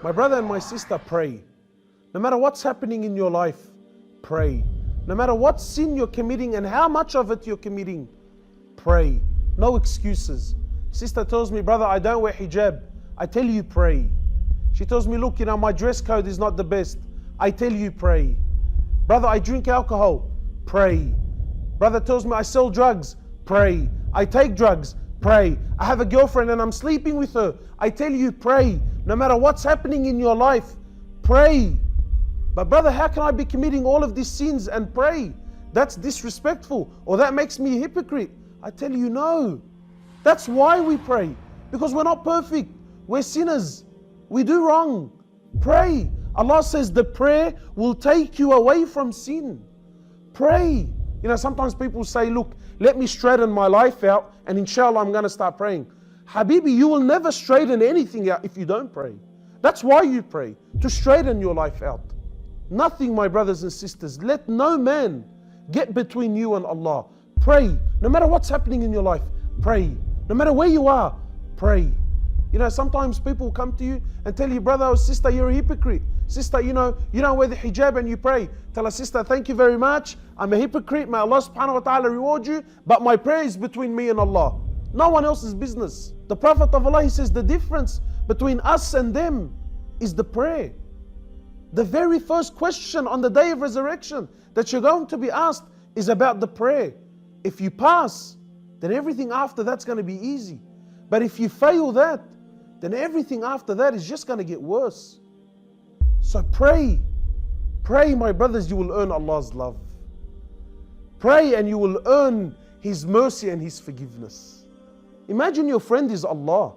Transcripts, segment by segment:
My brother and my sister, pray. No matter what's happening in your life, pray. No matter what sin you're committing and how much of it you're committing, pray. No excuses. Sister tells me, brother, I don't wear hijab. I tell you, pray. She tells me, look, my dress code is not the best. I tell you, pray. Brother, I drink alcohol. Pray. Brother tells me I sell drugs. Pray. I take drugs. Pray. I have a girlfriend and I'm sleeping with her. I tell you, pray. No matter what's happening in your life, pray. But brother, how can I be committing all of these sins and pray? That's disrespectful, or that makes me a hypocrite. I tell you, no. That's why we pray. Because we're not perfect. We're sinners. We do wrong. Pray. Allah says the prayer will take you away from sin. Pray. Sometimes people say, look, let me straighten my life out and inshallah I'm going to start praying. Habibi, you will never straighten anything out if you don't pray. That's why you pray, to straighten your life out. Nothing, my brothers and sisters, let no man get between you and Allah. Pray. No matter what's happening in your life, pray. No matter where you are, pray. Sometimes people come to you and tell you, brother or sister, you're a hypocrite. Sister, you don't wear the hijab and you pray. Tell a sister, thank you very much. I'm a hypocrite. May Allah subhanahu wa ta'ala reward you. But my prayer is between me and Allah. No one else's business. The Prophet of Allah, he says the difference between us and them is the prayer. The very first question on the day of resurrection that you're going to be asked is about the prayer. If you pass, then everything after that's going to be easy. But if you fail that, then everything after that is just going to get worse. So pray. Pray, my brothers, you will earn Allah's love. Pray and you will earn His mercy and His forgiveness. Imagine your friend is Allah.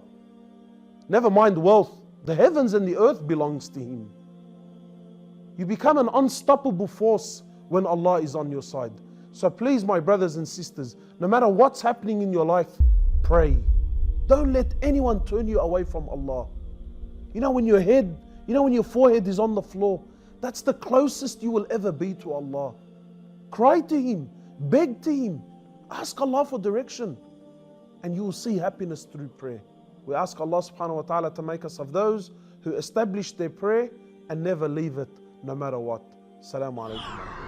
Never mind wealth. The heavens and the earth belongs to Him. You become an unstoppable force when Allah is on your side. So please, my brothers and sisters, no matter what's happening in your life, pray. Don't let anyone turn you away from Allah. When your forehead is on the floor, that's the closest you will ever be to Allah. Cry to Him, beg to Him, ask Allah for direction, and you will see happiness through prayer. We ask Allah subhanahu wa ta'ala to make us of those who establish their prayer and never leave it, no matter what. Assalamu alaikum.